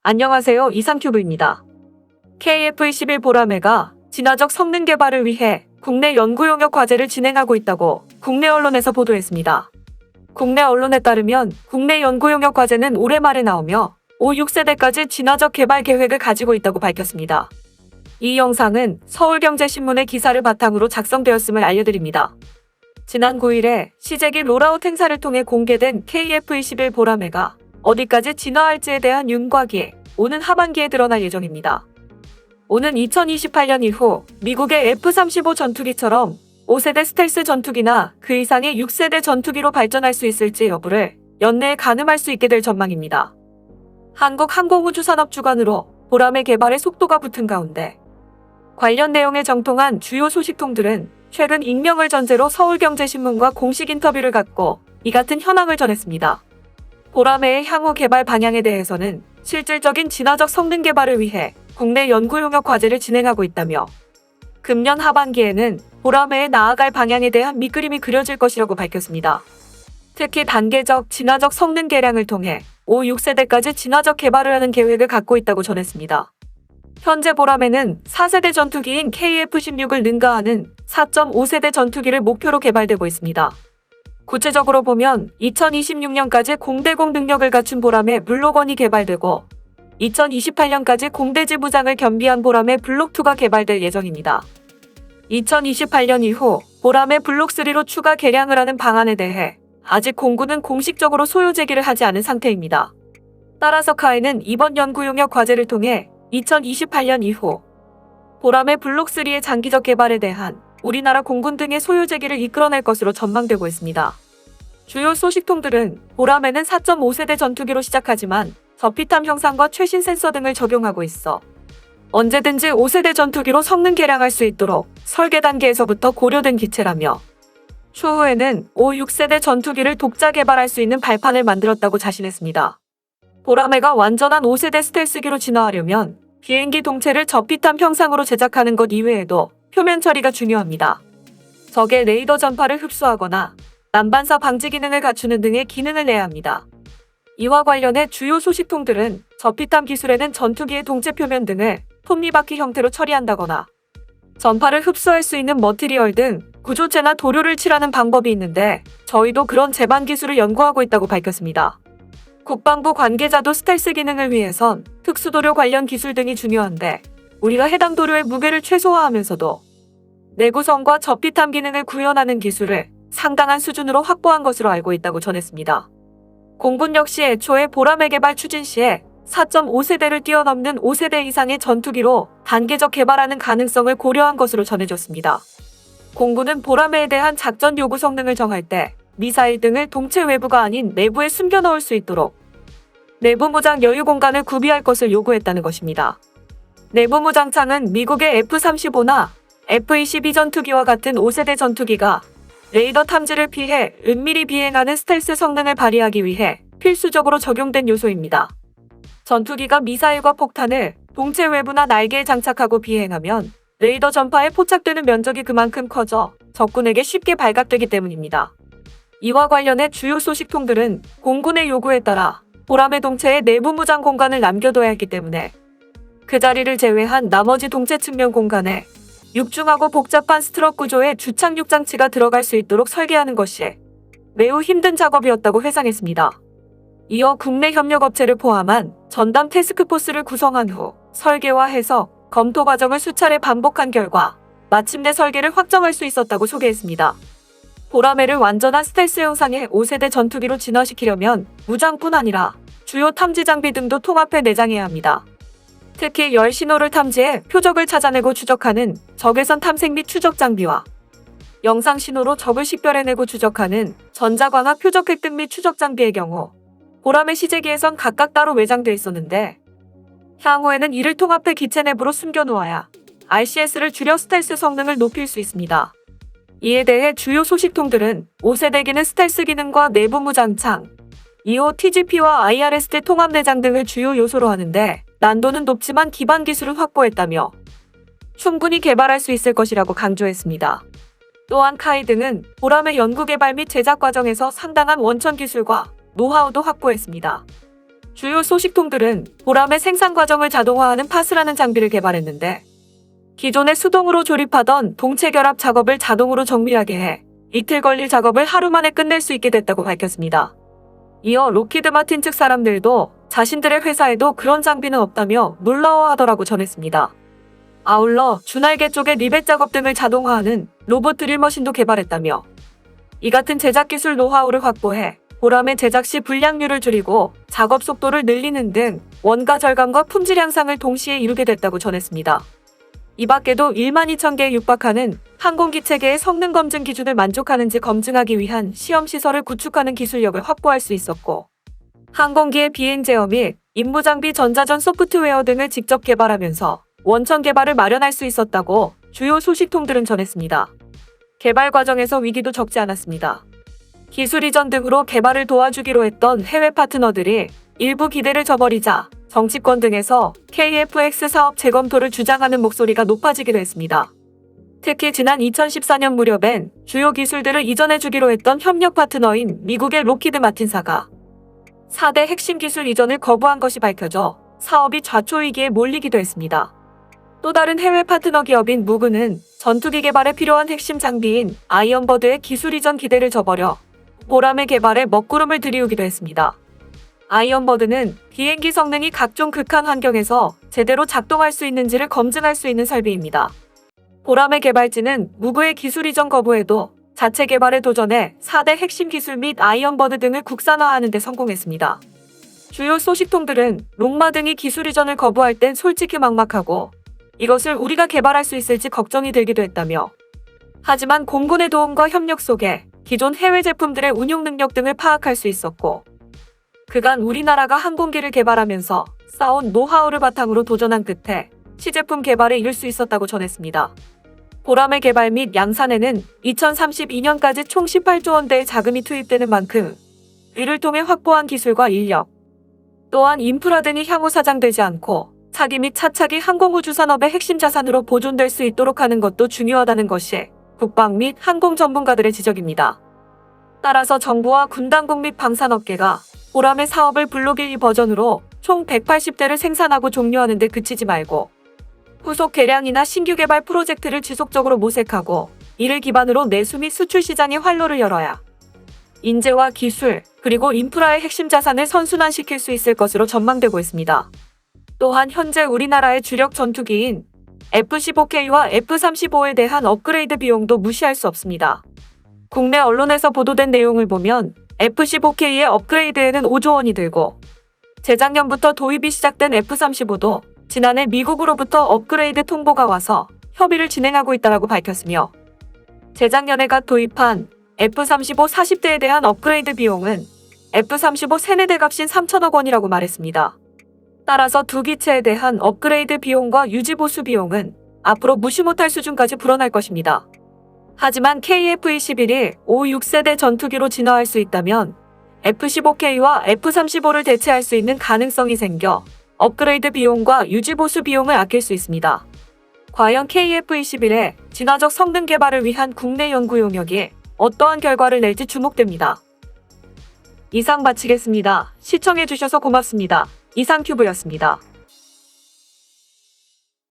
안녕하세요. 이상큐브입니다. KF21 보라매가 진화적 성능 개발을 위해 국내 연구 용역 과제를 진행하고 있다고 국내 언론에서 보도했습니다. 국내 언론에 따르면 국내 연구 용역 과제는 올해 말에 나오며 5, 6세대까지 진화적 개발 계획을 가지고 있다고 밝혔습니다. 이 영상은 서울경제신문의 기사를 바탕으로 작성되었음을 알려드립니다. 지난 9일에 시제기 롤아웃 행사를 통해 공개된 KF21 보라매가 어디까지 진화할지에 대한 윤곽이 오는 하반기에 드러날 예정입니다. 오는 2028년 이후 미국의 F-35 전투기처럼 5세대 스텔스 전투기나 그 이상의 6세대 전투기로 발전할 수 있을지 여부를 연내에 가늠할 수 있게 될 전망입니다. 한국항공우주산업 주관으로 보라매 개발에 속도가 붙은 가운데 관련 내용에 정통한 주요 소식통들은 최근 익명을 전제로 서울경제신문과 공식 인터뷰를 갖고 이 같은 현황을 전했습니다. 보라매의 향후 개발 방향에 대해서는 실질적인 진화적 성능 개발을 위해 국내 연구 용역 과제를 진행하고 있다며 금년 하반기에는 보라매의 나아갈 방향에 대한 밑그림이 그려질 것이라고 밝혔습니다. 특히 단계적 진화적 성능 개량을 통해 5, 6세대까지 진화적 개발을 하는 계획을 갖고 있다고 전했습니다. 현재 보라매는 4세대 전투기인 KF-16을 능가하는 4.5세대 전투기를 목표로 개발되고 있습니다. 구체적으로 보면 2026년까지 공대공 능력을 갖춘 보라매 블록1이 개발되고 2028년까지 공대지 부장을 겸비한 보라매 블록2가 개발될 예정입니다. 2028년 이후 보라매 블록3로 추가 개량을 하는 방안에 대해 아직 공군은 공식적으로 소요 제기를 하지 않은 상태입니다. 따라서 카이는 이번 연구 용역 과제를 통해 2028년 이후 보라매 블록3의 장기적 개발에 대한 우리나라 공군 등의 소요 제기를 이끌어낼 것으로 전망되고 있습니다. 주요 소식통들은 보라매는 4.5세대 전투기로 시작하지만 저피탐 형상과 최신 센서 등을 적용하고 있어 언제든지 5세대 전투기로 성능 개량할 수 있도록 설계 단계에서부터 고려된 기체라며 추후에는 5, 6세대 전투기를 독자 개발할 수 있는 발판을 만들었다고 자신했습니다. 보라매가 완전한 5세대 스텔스기로 진화하려면 비행기 동체를 저피탐 형상으로 제작하는 것 이외에도 표면 처리가 중요합니다. 적의 레이더 전파를 흡수하거나 난반사 방지 기능을 갖추는 등의 기능을 내야 합니다. 이와 관련해 주요 소식통들은 저피탐 기술에는 전투기의 동체 표면 등을 톱니바퀴 형태로 처리한다거나 전파를 흡수할 수 있는 머티리얼 등 구조체나 도료를 칠하는 방법이 있는데 저희도 그런 제반 기술을 연구하고 있다고 밝혔습니다. 국방부 관계자도 스텔스 기능을 위해선 특수도료 관련 기술 등이 중요한데 우리가 해당 도료의 무게를 최소화하면서도 내구성과 저피탐 기능을 구현하는 기술을 상당한 수준으로 확보한 것으로 알고 있다고 전했습니다. 공군 역시 애초에 보라매 개발 추진 시에 4.5세대를 뛰어넘는 5세대 이상의 전투기로 단계적 개발하는 가능성을 고려한 것으로 전해졌습니다. 공군은 보라매에 대한 작전 요구 성능을 정할 때 미사일 등을 동체 외부가 아닌 내부에 숨겨 넣을 수 있도록 내부 무장 여유 공간을 구비할 것을 요구했다는 것입니다. 내부 무장창은 미국의 F-35나 F-22 전투기와 같은 5세대 전투기가 레이더 탐지를 피해 은밀히 비행하는 스텔스 성능을 발휘하기 위해 필수적으로 적용된 요소입니다. 전투기가 미사일과 폭탄을 동체 외부나 날개에 장착하고 비행하면 레이더 전파에 포착되는 면적이 그만큼 커져 적군에게 쉽게 발각되기 때문입니다. 이와 관련해 주요 소식통들은 공군의 요구에 따라 보라매 동체의 내부 무장 공간을 남겨둬야 했기 때문에 그 자리를 제외한 나머지 동체 측면 공간에 육중하고 복잡한 스트럭 구조의 주착륙 장치가 들어갈 수 있도록 설계하는 것이 매우 힘든 작업이었다고 회상했습니다. 이어 국내 협력업체를 포함한 전담 태스크포스를 구성한 후 설계와 해석, 검토 과정을 수차례 반복한 결과 마침내 설계를 확정할 수 있었다고 소개했습니다. 보라매를 완전한 스텔스 형상의 5세대 전투기로 진화시키려면 무장뿐 아니라 주요 탐지 장비 등도 통합해 내장해야 합니다. 특히 열 신호를 탐지해 표적을 찾아내고 추적하는 적외선 탐색 및 추적 장비와 영상 신호로 적을 식별해내고 추적하는 전자광학 표적 획득 및 추적 장비의 경우 보라매 시제기에선 각각 따로 외장돼 있었는데 향후에는 이를 통합해 기체 내부로 숨겨놓아야 RCS를 줄여 스텔스 성능을 높일 수 있습니다. 이에 대해 주요 소식통들은 5세대기는 스텔스 기능과 내부 무장창, EO, TGP와 IRST 통합 내장 등을 주요 요소로 하는데 난도는 높지만 기반 기술은 확보했다며 충분히 개발할 수 있을 것이라고 강조했습니다. 또한 카이 등은 보라매 연구 개발 및 제작 과정에서 상당한 원천 기술과 노하우도 확보했습니다. 주요 소식통들은 보람의 생산 과정을 자동화하는 파스라는 장비를 개발했는데 기존에 수동으로 조립하던 동체 결합 작업을 자동으로 정밀하게 해 이틀 걸릴 작업을 하루 만에 끝낼 수 있게 됐다고 밝혔습니다. 이어 록히드 마틴 측 사람들도 자신들의 회사에도 그런 장비는 없다며 놀라워하더라고 전했습니다. 아울러 주날개 쪽의 리벳 작업 등을 자동화하는 로봇 드릴머신도 개발했다며 이 같은 제작 기술 노하우를 확보해 보람의 제작 시 불량률을 줄이고 작업 속도를 늘리는 등 원가 절감과 품질 향상을 동시에 이루게 됐다고 전했습니다. 이 밖에도 12,000개에 육박하는 항공기 체계의 성능 검증 기준을 만족하는지 검증하기 위한 시험시설을 구축하는 기술력을 확보할 수 있었고 항공기의 비행 제어 및 임무장비 전자전 소프트웨어 등을 직접 개발하면서 원천 개발을 마련할 수 있었다고 주요 소식통들은 전했습니다. 개발 과정에서 위기도 적지 않았습니다. 기술 이전 등으로 개발을 도와주기로 했던 해외 파트너들이 일부 기대를 저버리자 정치권 등에서 KF-X 사업 재검토를 주장하는 목소리가 높아지기도 했습니다. 특히 지난 2014년 무렵엔 주요 기술들을 이전해주기로 했던 협력 파트너인 미국의 록히드 마틴사가 4대 핵심 기술 이전을 거부한 것이 밝혀져 사업이 좌초위기에 몰리기도 했습니다. 또 다른 해외 파트너 기업인 무그는 전투기 개발에 필요한 핵심 장비인 아이언버드의 기술 이전 기대를 저버려 보람의 개발에 먹구름을 들이우기도 했습니다. 아이언버드는 비행기 성능이 각종 극한 환경에서 제대로 작동할 수 있는지를 검증할 수 있는 설비입니다. 보람의 개발진은 무그의 기술 이전 거부에도 자체 개발에 도전해 4대 핵심 기술 및 아이언버드 등을 국산화하는 데 성공했습니다. 주요 소식통들은 록마 등이 기술 이전을 거부할 땐 솔직히 막막하고 이것을 우리가 개발할 수 있을지 걱정이 들기도 했다며 하지만 공군의 도움과 협력 속에 기존 해외 제품들의 운용 능력 등을 파악할 수 있었고 그간 우리나라가 항공기를 개발하면서 쌓아온 노하우를 바탕으로 도전한 끝에 시제품 개발에 이를 수 있었다고 전했습니다. 보람의 개발 및 양산에는 2032년까지 총 18조 원대의 자금이 투입되는 만큼 이를 통해 확보한 기술과 인력, 또한 인프라 등이 향후 사장되지 않고 차기 및 차차기 항공우주 산업의 핵심 자산으로 보존될 수 있도록 하는 것도 중요하다는 것이 국방 및 항공 전문가들의 지적입니다. 따라서 정부와 군당국 및 방산업계가 보람의 사업을 블록 1 버전으로 총 180대를 생산하고 종료하는 데 그치지 말고 후속 개량이나 신규 개발 프로젝트를 지속적으로 모색하고 이를 기반으로 내수 및 수출 시장의 활로를 열어야 인재와 기술 그리고 인프라의 핵심 자산을 선순환시킬 수 있을 것으로 전망되고 있습니다. 또한 현재 우리나라의 주력 전투기인 F-15K와 F-35에 대한 업그레이드 비용도 무시할 수 없습니다. 국내 언론에서 보도된 내용을 보면 F-15K의 업그레이드에는 5조 원이 들고 재작년부터 도입이 시작된 F-35도 지난해 미국으로부터 업그레이드 통보가 와서 협의를 진행하고 있다고 밝혔으며 재작년에 갓 도입한 F-35 40대에 대한 업그레이드 비용은 F-35 세네대 값인 3천억 원이라고 말했습니다. 따라서 두 기체에 대한 업그레이드 비용과 유지 보수 비용은 앞으로 무시 못할 수준까지 불어날 것입니다. 하지만 KF-21이 5, 6세대 전투기로 진화할 수 있다면 F-15K와 F-35를 대체할 수 있는 가능성이 생겨 업그레이드 비용과 유지 보수 비용을 아낄 수 있습니다. 과연 KF-21의 진화적 성능 개발을 위한 국내 연구 용역이 어떠한 결과를 낼지 주목됩니다. 이상 마치겠습니다. 시청해주셔서 고맙습니다. 이상큐브였습니다.